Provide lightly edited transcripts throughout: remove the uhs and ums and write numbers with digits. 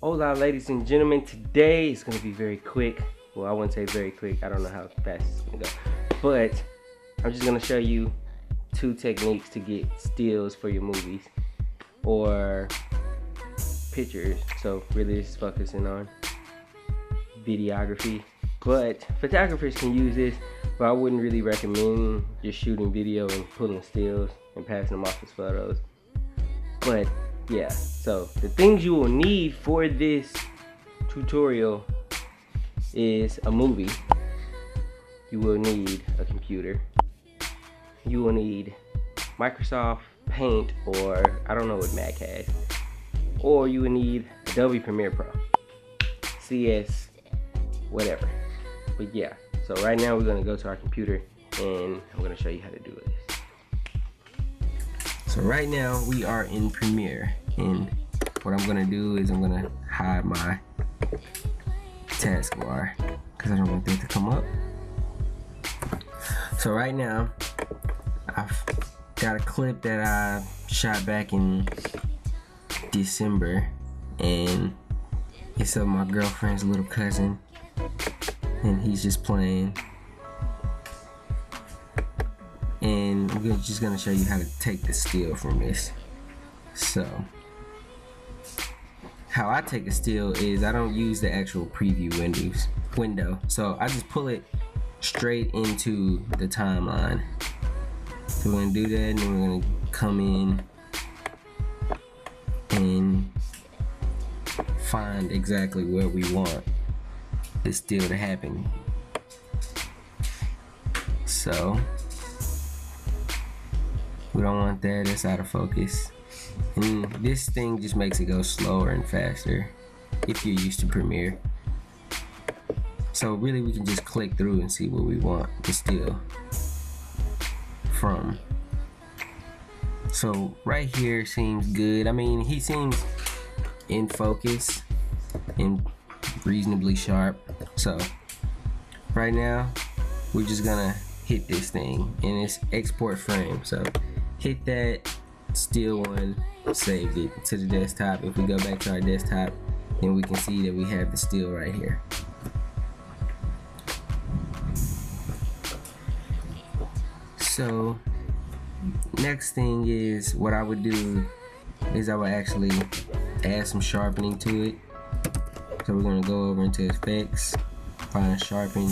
Hola, ladies and gentlemen. Today is going to be very quick. Well, I wouldn't say very quick. I don't know how fast it's going to go. But I'm just going to show you 2 techniques to get stills for your movies or pictures. So really just focusing on videography. But photographers can use this, but I wouldn't really recommend just shooting video and pulling stills and passing them off as photos. But yeah, so the things you will need for this tutorial is a movie. You will need a computer. You will need Microsoft Paint, or I don't know what Mac has. Or you will need Adobe Premiere Pro, CS, whatever. But yeah, so right now we're gonna go to our computer and I'm gonna show you how to do this. So right now we are in Premiere, and what I'm gonna do is I'm gonna hide my taskbar because I don't want that to come up. So right now I've got a clip that I shot back in December, and it's of my girlfriend's little cousin, and he's just playing. And I'm just gonna show you how to take the still from this. So how I take a still is I don't use the actual preview window. So I just pull it straight into the timeline. So we're gonna do that, and then we're gonna come in and find exactly where we want the still to happen. So we don't want that, it's out of focus. And this thing just makes it go slower and faster if you're used to Premiere. So really we can just click through and see where we want the still from. So right here seems good. I mean, he seems in focus and reasonably sharp. So right now we're just gonna hit this thing, and it's export frame. So hit that still one, saved it to the desktop. If we go back to our desktop, then we can see that we have the still right here. So next thing is, what I would do is I would actually add some sharpening to it. So we're gonna go over into effects, find sharpen,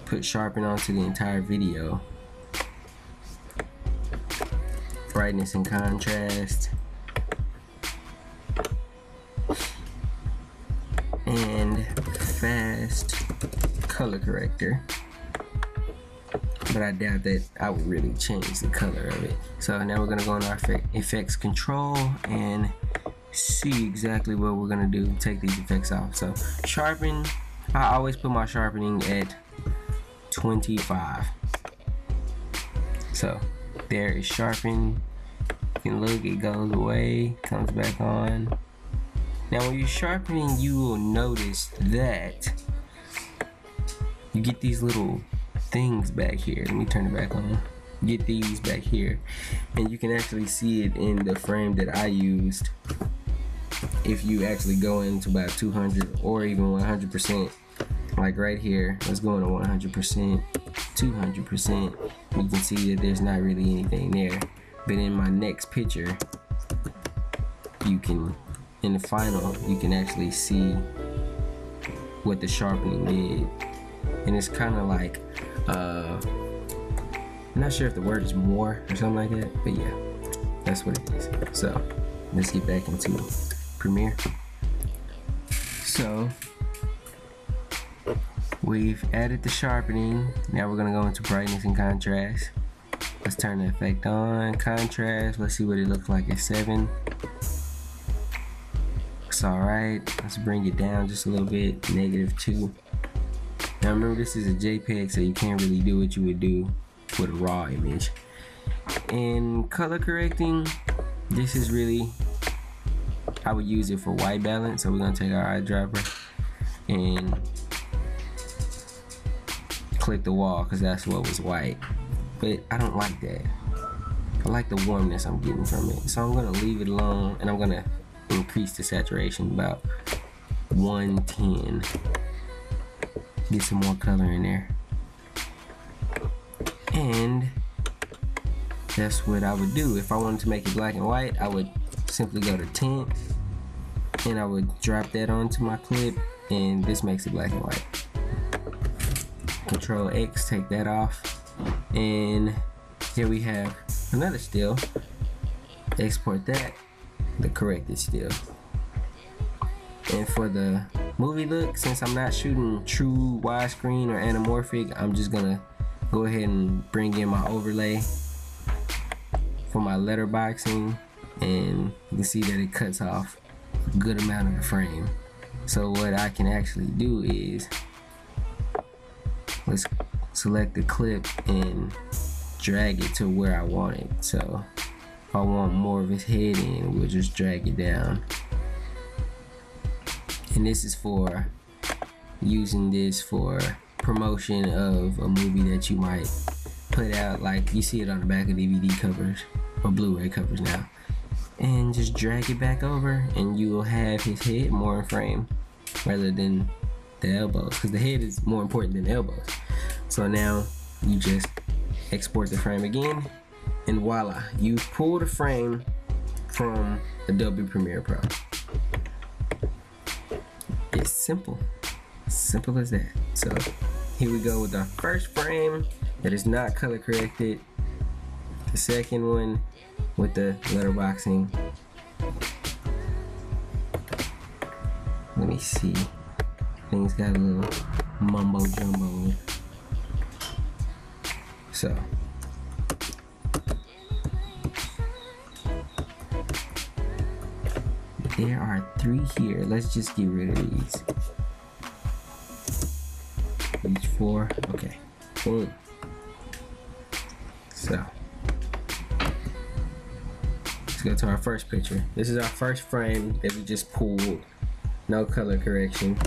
put sharpen onto the entire video. Brightness and contrast, and fast color corrector, but I doubt that I would really change the color of it. So now we're gonna go in our effects control and see exactly what we're gonna do to take these effects off. So sharpen, I always put my sharpening at 25. So there is sharpen. You can look, it goes away, comes back on. Now when you're sharpening, you will notice that you get these little things back here. Let me turn it back on. You get these back here, and you can actually see it in the frame that I used. If you actually go into about 200 or even 100%, like right here, let's go into 100%, 200%, you can see that there's not really anything there. But in my next picture, you can, in the final, you can actually see what the sharpening did. And it's kind of like, I'm not sure if the word is more or something like that, but yeah, that's what it is. So let's get back into Premiere. So we've added the sharpening. Now we're gonna go into brightness and contrast. Let's turn the effect on. Contrast, let's see what it looks like at 7. It's alright. Let's bring it down just a little bit, -2. Now remember, this is a JPEG, so you can't really do what you would do with a raw image. And color correcting, this is really, I would use it for white balance. So we're gonna take our eyedropper and click the wall, because that's what was white. But I don't like that. I like the warmness I'm getting from it. So I'm gonna leave it alone, and I'm gonna increase the saturation about 110. Get some more color in there. And that's what I would do. If I wanted to make it black and white, I would simply go to tint and I would drop that onto my clip, and this makes it black and white. Control X, take that off, and here we have another still. Export that, the corrected still. And for the movie look, since I'm not shooting true widescreen or anamorphic, I'm just gonna go ahead and bring in my overlay for my letterboxing, and you can see that it cuts off a good amount of the frame. So what I can actually do is, let's select the clip and drag it to where I want it. So if I want more of his head in, we'll just drag it down. And this is for using this for promotion of a movie that you might put out, like you see it on the back of DVD covers or Blu-ray covers now. And just drag it back over and you will have his head more in frame rather than the elbows, because the head is more important than the elbows. So now you just export the frame again, and voila, you pull the frame from Adobe Premiere Pro. It's simple as that. So here we go with our first frame that is not color corrected, the second one with the letterboxing. Let me see, things got a little mumbo jumbo. So there are 3 here. Let's just get rid of these. These 4. Okay. Boom. So let's go to our first picture. This is our first frame that we just pulled. No color correction.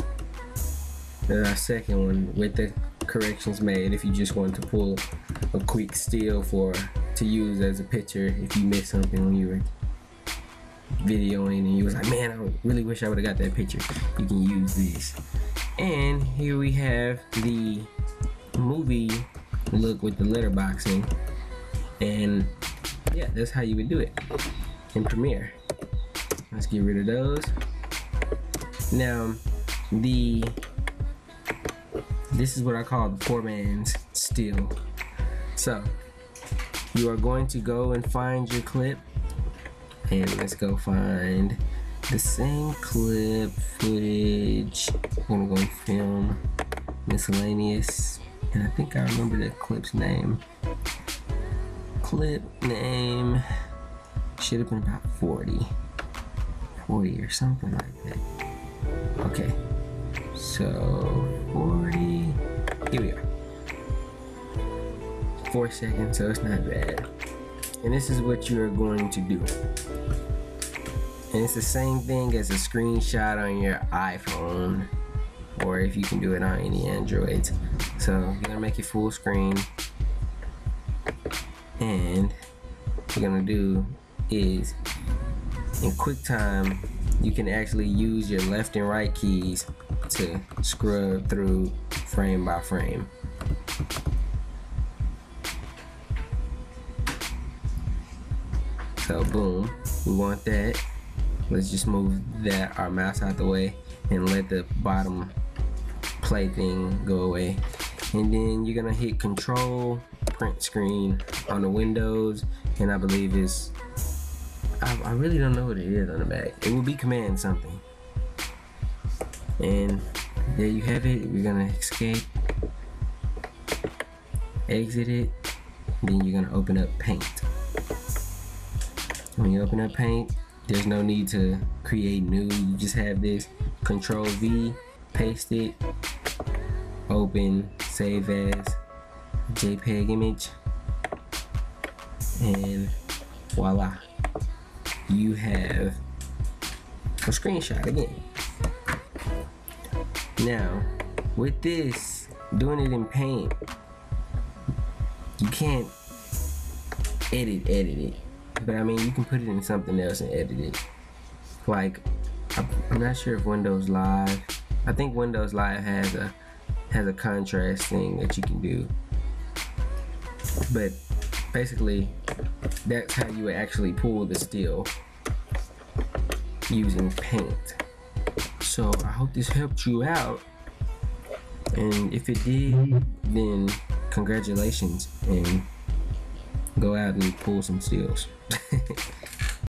There's our second one with the corrections made if you just want to pull a quick still to use as a picture if you missed something when you were videoing and you was like, man, I really wish I would have got that picture. You can use this. And here we have the movie look with the letterboxing, and yeah, that's how you would do it in Premiere. Let's get rid of those. Now this is what I call the poor man's still. So you are going to go and find your clip, and let's go find the same clip footage. I'm gonna go and film miscellaneous, and I think I remember the clip's name. Clip name should have been about 40 or something like that. Okay, so 40, here we are. 4 seconds, so it's not bad. And this is what you are going to do. And it's the same thing as a screenshot on your iPhone, or if you can do it on any Androids. So you're gonna make it full screen, and what you're gonna do is, in QuickTime, you can actually use your left and right keys to scrub through frame by frame. So boom, we want that. Let's just move our mouse out the way and let the bottom play thing go away. And then you're gonna hit Control Print Screen on the Windows, and I believe it's, I really don't know what it is on the back. It will be Command something. And there you have it. We're gonna escape, exit it, then you're gonna open up Paint. When you open up Paint, there's no need to create new. You just have this, Control V, paste it, open, save as JPEG image, and voila, you have a screenshot again. Now with this, doing it in Paint, you can't edit it, but I mean you can put it in something else and edit it. Like, I'm not sure if Windows Live. I think Windows Live has a contrast thing that you can do. But basically, that's how you would actually pull the still using Paint. So I hope this helped you out. And if it did, then congratulations, and go out and pull some stills.